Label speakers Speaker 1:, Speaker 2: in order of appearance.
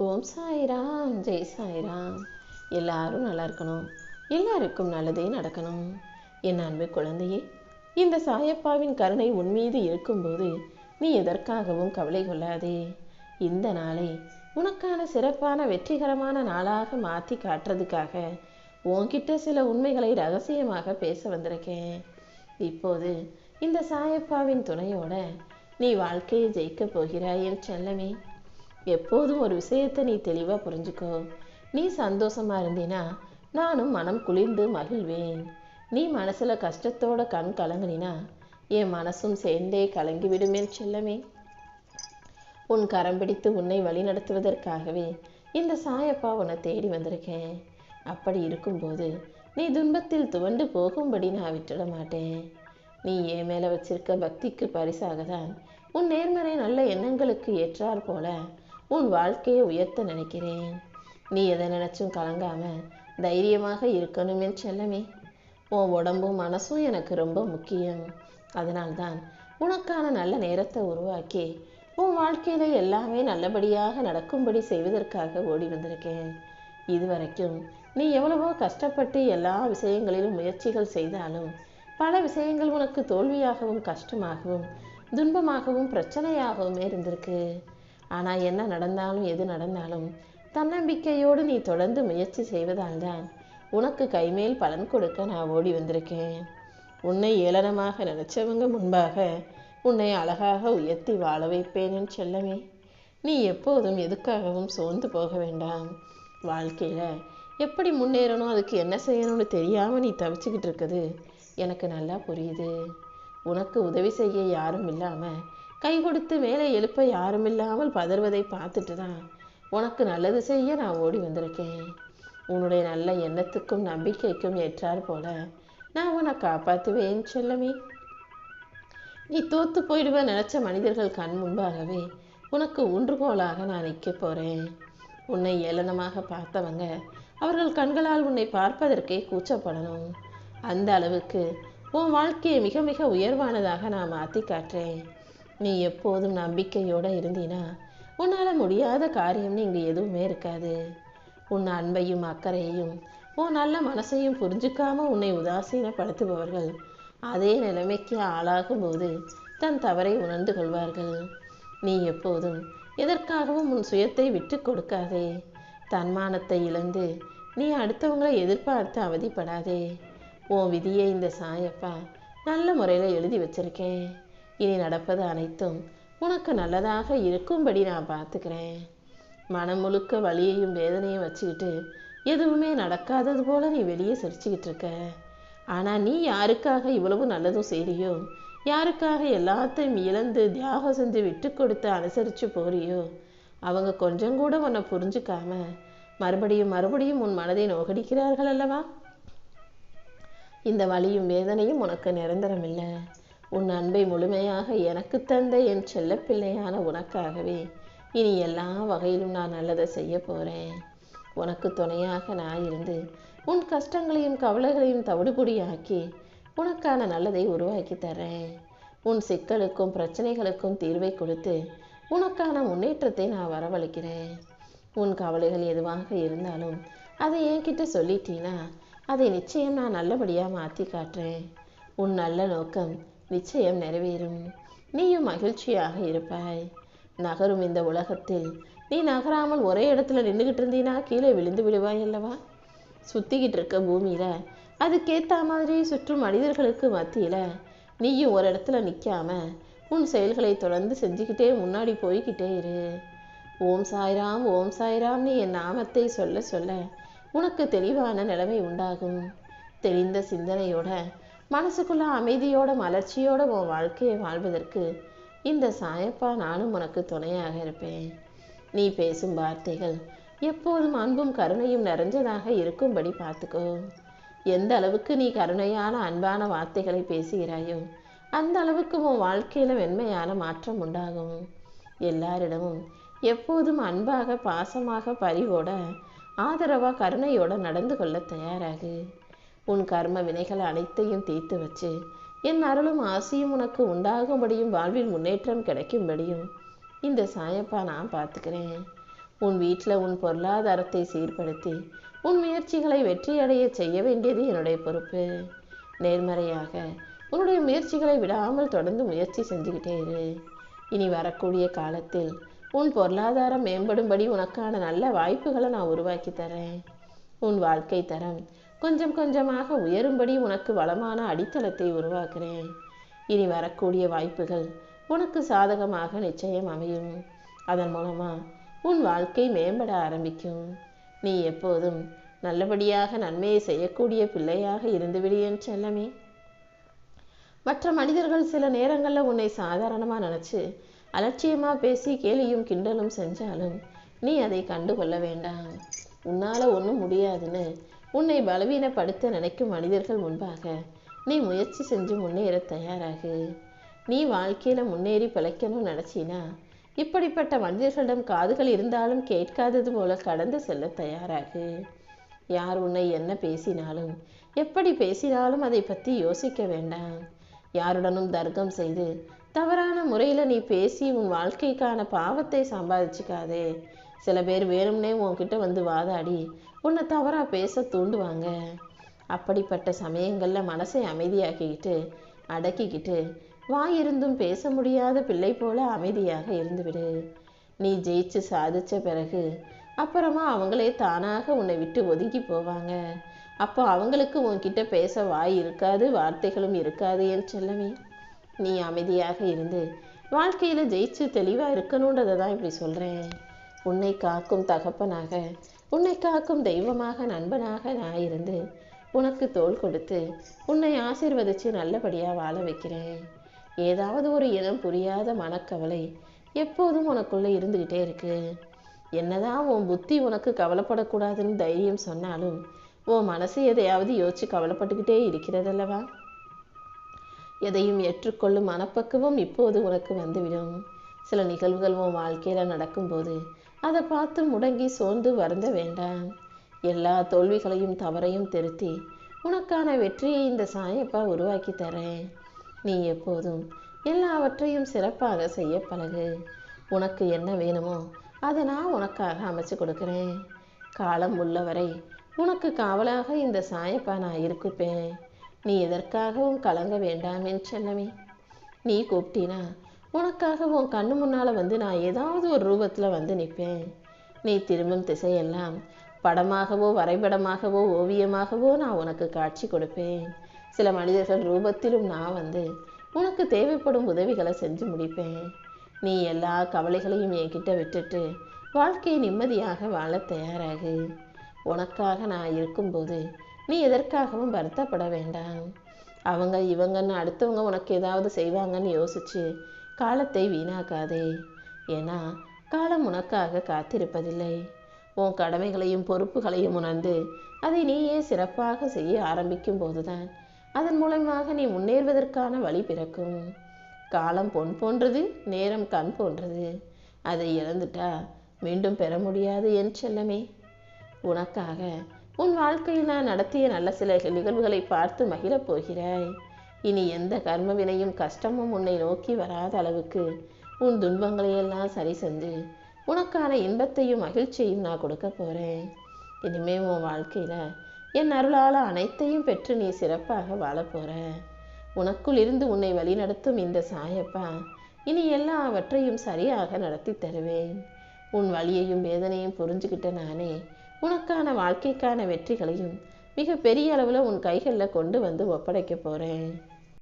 Speaker 1: ஓம் சாய்ராம், ஜெய் சாய்ராம். எல்லாரும் நல்லா இருக்கணும், எல்லாருக்கும் நல்லதே நடக்கணும். என் அன்பு குழந்தையே, இந்த சாயப்பாவின் கருணை உன் மீது இருக்கும்போது நீ எதற்காகவும் கவலை கொள்ளாதே. இந்த நாளை உனக்கான சிறப்பான வெற்றிகரமான நாளாக மாற்றி காட்டுறதுக்காக உன்கிட்ட சில உண்மைகளை ரகசியமாக பேச வந்திருக்கேன். இப்போது இந்த சாயப்பாவின் துணையோட நீ வாழ்க்கையை ஜெயிக்க போகிறாய் என் செல்லமே. எப்போதும் ஒரு விஷயத்தை நீ தெளிவா புரிஞ்சுக்கோ. நீ சந்தோஷமா இருந்தினா நானும் மனம் குளிர்ந்து மகிழ்வேன். நீ மனசுல கஷ்டத்தோட கண் கலங்கினா என் மனசும் சேர்ந்தே கலங்கிவிடும் என் செல்லமே. உன் கரம் பிடித்து உன்னை வழி நடத்துவதற்காகவே இந்த சாயப்பா உன்னை தேடி வந்திருக்கேன். அப்படி இருக்கும்போது நீ துன்பத்தில் துவண்டு போகும்படி நான் விட்டுட மாட்டேன். நீ என் மேல வச்சிருக்க பக்திக்கு பரிசாக தான் உன் நேர்மறை நல்ல எண்ணங்களுக்கு ஏற்றார் போல உன் வாழ்க்கையை உயர்த்த நினைக்கிறேன். நீ எதை நினைச்சும் கலங்காம தைரியமாக இருக்கணும் என் செல்லமே. உன் உடம்பும் மனசும் எனக்கு ரொம்ப முக்கியம். அதனால்தான் உனக்கான நல்ல நேரத்தை உருவாக்கி உன் வாழ்க்கையில எல்லாமே நல்லபடியாக நடக்கும்படி செய்வதற்காக ஓடி வந்திருக்கேன். இதுவரைக்கும் நீ எவ்வளவோ கஷ்டப்பட்டு எல்லா விஷயங்களிலும் முயற்சிகள் செய்தாலும் பல விஷயங்கள் உனக்கு தோல்வியாகவும் கஷ்டமாகவும் துன்பமாகவும் பிரச்சனையாகவுமே இருந்திருக்கு. ஆனால் என்ன நடந்தாலும் எது நடந்தாலும் தன்னம்பிக்கையோடு நீ தொடர்ந்து முயற்சி செய்வதால் தான் உனக்கு கைமேல் பலன் கொடுக்க நான் ஓடி வந்திருக்கேன். உன்னை ஏளனமாக நினைச்சவங்க முன்பாக உன்னை அழகாக உயர்த்தி வாழ வைப்பேன் என் செல்லமே. நீ எப்போதும் எதுக்காகவும் சோர்ந்து போக வேண்டாம். வாழ்க்கையில எப்படி முன்னேறணும், அதுக்கு என்ன செய்யணும்னு தெரியாம நீ தவிச்சுக்கிட்டு இருக்குது எனக்கு நல்லா புரியுது. உனக்கு உதவி செய்ய யாரும் இல்லாம கை கொடுத்து மேலே எழுப்ப யாரும் இல்லாமல் பதறுவதை பார்த்துட்டு தான் உனக்கு நல்லது செய்ய நான் ஓடி வந்திருக்கேன். உன்னுடைய நல்ல எண்ணத்துக்கும் நம்பிக்கைக்கும் ஏற்றார் போல நான் உன்னை காப்பாற்றுவேன் செல்லமே. நீ தோத்து போயிடுவ நினைச்ச மனிதர்கள் கண் முன்பாகவே உனக்கு ஊன்றுகோலாக நான் நிற்க போறேன். உன்னை ஏளனமாக பார்த்தவங்க அவர்கள் கண்களால் உன்னை பார்ப்பதற்கே கூச்சப்படணும். அந்த அளவுக்கு உன் வாழ்க்கையை மிக மிக உயர்வானதாக நான் மாற்றி காட்டுறேன். நீ எப்போதும் நம்பிக்கையோடு இருந்தினா உன்னால் முடியாத காரியம்னு இங்கே எதுவுமே இருக்காது. உன் அன்பையும் அக்கறையையும் உன் நல்ல மனசையும் புரிஞ்சுக்காம உன்னை உதாசீனப்படுத்துபவர்கள் அதே நிலைமைக்கு ஆளாகும் போது தன் தவறை உணர்ந்து கொள்வார்கள். நீ எப்போதும் எதற்காகவும் உன் சுயத்தை விட்டு கொடுக்காதே. தன்மானத்தை இழந்து நீ அடுத்தவங்களை எதிர்பார்த்து அவதிப்படாதே. உன் விதியை இந்த சாயப்பா நல்ல முறையில் எழுதி வச்சிருக்கேன். இனி நடப்பது அனைத்தும் உனக்கு நல்லதாக இருக்கும்படி நான் பார்த்துக்கிறேன். மனம் முழுக்க வலியையும் வேதனையும் வச்சுக்கிட்டு எதுவுமே நடக்காதது போல நீ வெளியே சிரிச்சுக்கிட்டு இருக்க. ஆனால் நீ யாருக்காக இவ்வளவு நல்லதும் செய்றியோ, யாருக்காக எல்லாத்தையும் இழந்து தியாகம் செஞ்சு விட்டு கொடுத்து அனுசரித்து போறியோ, அவங்க கொஞ்சம் கூட உன்னை புரிஞ்சுக்காம மறுபடியும் மறுபடியும் உன் மனதை நோகடிக்கிறார்கள் அல்லவா? இந்த வலியும் வேதனையும் உனக்கு நிரந்தரம் இல்லை. உன் அன்பை முழுமையாக எனக்கு தந்த என் செல்ல பிள்ளையான உனக்காகவே இனி எல்லா வகையிலும் நான் நல்லதை செய்ய போறேன். உனக்கு துணையாக நான் இருந்து உன் கஷ்டங்களையும் கவலைகளையும் தவிடுபொடியாக்கி உனக்கான நல்லதை உருவாக்கி தர்றேன். உன் சிக்கலுக்கும் பிரச்சனைகளுக்கும் தீர்வை கொடுத்து உனக்கான முன்னேற்றத்தை நான் வரவழைக்கிறேன். உன் கவலைகள் எதுவாக இருந்தாலும் அதை என்கிட்ட சொல்லிட்டீனா அதை நிச்சயம் நான் நல்லபடியாக மாற்றி காட்டுறேன். உன் நல்ல நோக்கம் நிச்சயம் நிறைவேறும். நீயும் மகிழ்ச்சியாக இருப்பாய். நகரும் இந்த உலகத்தில் நீ நகராமல் ஒரே இடத்துல நின்றுகிட்டு இருந்தீனா கீழே விழுந்து விடுவாய் அல்லவா? சுத்திக்கிட்டு இருக்க பூமியில அதுக்கேற்ற மாதிரி சுற்றும் மனிதர்களுக்கு மத்தியில நீயும் ஒரு இடத்துல நிற்காம உன் செயல்களை தொடர்ந்து செஞ்சுக்கிட்டே முன்னாடி போய்கிட்டே இரு. ஓம் சாய்ராம், ஓம் சாய்ராம் நீ என் நாமத்தை சொல்ல சொல்ல உனக்கு தெளிவான நிலைமை உண்டாகும். தெளிந்த சிந்தனையோட மனசுக்குள்ள அமைதியோட மலர்ச்சியோட உன் வாழ்க்கையை வாழ்வதற்கு இந்த சாயப்பா நானும் உனக்கு துணையாக இருப்பேன். நீ பேசும் வார்த்தைகள் எப்போதும் அன்பும் கருணையும் நிறைஞ்சதாக இருக்கும்படி பார்த்துக்கோ. எந்த அளவுக்கு நீ கருணையான அன்பான வார்த்தைகளை பேசுகிறாயோ அந்த அளவுக்கு உன் வாழ்க்கையில வெண்மையான மாற்றம் உண்டாகும். எல்லாரிடமும் எப்போதும் அன்பாக பாசமாக பரிவோட ஆதரவா கருணையோட நடந்து கொள்ள தயாராகு. உன் கர்ம வினைகள் அனைத்தையும் தீர்த்து வச்சு என் அருளும் ஆசையும் உனக்கு உண்டாகும்படியும் வாழ்வில் முன்னேற்றம் கிடைக்கும்படியும் இந்த சாயப்பா நான் பார்த்துக்கிறேன். உன் வீட்டில் உன் பொருளாதாரத்தை சீர்படுத்தி உன் முயற்சிகளை வெற்றியடைய செய்ய வேண்டியது என்னுடைய பொறுப்பு. நேர்மறையாக உன்னுடைய முயற்சிகளை விடாமல் தொடர்ந்து முயற்சி செஞ்சுக்கிட்டே இரு. இனி வரக்கூடிய காலத்தில் உன் பொருளாதாரம் மேம்படும்படி உனக்கான நல்ல வாய்ப்புகளை நான் உருவாக்கி தரேன். உன் வாழ்க்கை தரம் கொஞ்சம் கொஞ்சமாக உயரும்படி உனக்கு வளமான அடித்தளத்தை உருவாக்குறேன். இனி வரக்கூடிய வாய்ப்புகள் உனக்கு சாதகமாக நிச்சயம் அமையும். அதன் மூலமா உன் வாழ்க்கை மேம்பட ஆரம்பிக்கும். நீ எப்போதும் நல்லபடியாக நன்மையை செய்யக்கூடிய பிள்ளையாக இருந்துவிடு என் செல்லமே. மற்ற மனிதர்கள் சில நேரங்களில் உன்னை சாதாரணமாக நினச்சி அலட்சியமாக பேசி கேலியும் கிண்டலும் செஞ்சாலும் நீ அதை கண்டுகொள்ள வேண்டாம். உன்னால் ஒன்றும் முடியாதுன்னு உன்னை பலவீனப்படுத்த நினைக்கும் மனிதர்கள் முன்பாக நீ முயற்சி செஞ்சு முன்னேற தயாராகு. நீ வாழ்க்கையில் முன்னேறி பிழைக்கணும்னு நினச்சினா இப்படிப்பட்ட மனிதர்களிடம் காதுகள் இருந்தாலும் கேட்காதது போல கடந்து செல்ல தயாராகு. யார் உன்னை என்ன பேசினாலும் எப்படி பேசினாலும் அதை பற்றி யோசிக்க வேண்டாம். யாருடனும் தர்க்கம் செய்து தவறான முறையில் நீ பேசி உன் வாழ்க்கைக்கான பாவத்தை சம்பாதிச்சுக்காதே. சில பேர் வேணும்னே உன்கிட்ட வந்து வாதாடி உன்னை தவறாக பேச தூண்டுவாங்க. அப்படிப்பட்ட சமயங்களில் மனசை அமைதியாக்கிக்கிட்டு அடக்கிக்கிட்டு வாயிருந்தும் பேச முடியாத பிள்ளை போல அமைதியாக இருந்துவிடு. நீ ஜெயிச்சு சாதிச்ச பிறகு அப்புறமா அவங்களே தானாக உன்னை விட்டு ஒதுங்கி போவாங்க. அப்போ அவங்களுக்கு உன்கிட்ட பேச வாய் இருக்காது, வார்த்தைகளும் இருக்காது என் செல்லமே. நீ அமைதியாக இருந்து வாழ்க்கையில் ஜெயிச்சு தெளிவாக இருக்கணுன்றதை தான் இப்படி சொல்கிறேன். உன்னை காக்கும் தகப்பனாக, உன்னை காக்கும் தெய்வமாக, நண்பனாக நான் இருந்து உனக்கு தோள் கொடுத்து உன்னை ஆசீர்வதித்து நல்லபடியாக வாழ வைக்கிறேன். ஏதாவது ஒரு இனம் புரியாத மனக்கவலை எப்போதும் உனக்குள்ளே இருந்துக்கிட்டே இருக்கு. என்னதான் உன் புத்தி உனக்கு கவலைப்படக்கூடாதுன்னு தைரியம் சொன்னாலும் உன் மனசு எதையாவது யோசிச்சு கவலைப்பட்டுக்கிட்டே இருக்கிறதல்லவா? எதையும் ஏற்றுக்கொள்ளும் மனப்பக்குவம் இப்போது உனக்கு வந்துவிடும். சில நிகழ்வுகள் உன் வாழ்க்கையில் நடக்கும்போது அதை பார்த்து முடங்கி சோர்ந்து வருந்த வேண்டாம். எல்லா தோல்விகளையும் தவறையும் திருத்தி உனக்கான வெற்றியை இந்த சாயப்பா உருவாக்கி தரேன். நீ எப்போதும் எல்லாவற்றையும் சிறப்பாக செய்ய பழகு. உனக்கு என்ன வேணுமோ அதை நான் உனக்காக அமைச்சு கொடுக்குறேன். காலம் உள்ளவரை உனக்கு காவலாக இந்த சாயப்பா நான் இருப்பேன். நீ எதற்காகவும் கலங்க வேண்டாம் என் செல்லமே. நீ கூப்பிட்டினா உனக்காக உன் கண்ணு முன்னால் வந்து நான் ஏதாவது ஒரு ரூபத்தில் வந்து நிற்பேன். நீ திரும்பும் திசையெல்லாம் படமாகவோ வரைபடமாகவோ ஓவியமாகவோ நான் உனக்கு காட்சி கொடுப்பேன். சில மனிதர்கள் ரூபத்திலும் நான் வந்து உனக்கு தேவைப்படும் உதவிகளை செஞ்சு முடிப்பேன். நீ எல்லா கவலைகளையும் என்கிட்ட விட்டுட்டு வாழ்க்கையை நிம்மதியாக வாழ தயாராகு. உனக்காக நான் இருக்கும்போது நீ எதற்காகவும் வருத்தப்பட வேண்டாம். அவங்க இவங்கன்னு அடுத்தவங்க உனக்கு ஏதாவது செய்வாங்கன்னு யோசிச்சு காலத்தை வீணாக்காதே. ஏன்னா காலம் உனக்காக காத்திருப்பதில்லை. உன் கடமைகளையும் பொறுப்புகளையும் உணர்ந்து அதை நீயே சிறப்பாக செய்ய ஆரம்பிக்கும் போதுதான் அதன் மூலமாக நீ முன்னேறுவதற்கான வழி பிறக்கும். காலம் பொன் போன்றது, நேரம் கண் போன்றது. அதை இழந்துட்டா மீண்டும் பெற முடியாது என் செல்லமே. உனக்காக உன் வாழ்க்கையில் நான் நடத்திய நல்ல சில நிகழ்வுகளை பார்த்து மகிழப் போகிறாய். இனி எந்த கர்ம வினையும் கஷ்டமும் உன்னை நோக்கி வராத அளவுக்கு உன் துன்பங்களையெல்லாம் சரி செஞ்சு உனக்கான இன்பத்தையும் மகிழ்ச்சியையும் நான் கொடுக்க போகிறேன். இனிமே உன் வாழ்க்கையில் என் அருளால் அனைத்தையும் பெற்று நீ சிறப்பாக வாழப்போகிற. உனக்குள் இருந்து உன்னை வழிநடத்தும் இந்த சாயப்பா இனி எல்லாவற்றையும் சரியாக நடத்தி தருவேன். உன் வலியையும் வேதனையும் புரிஞ்சுக்கிட்ட நானே உனக்கான வாழ்க்கைக்கான வெற்றிகளையும் மிக பெரிய அளவில் உன் கைகளில் கொண்டு வந்து ஒப்படைக்க போகிறேன்.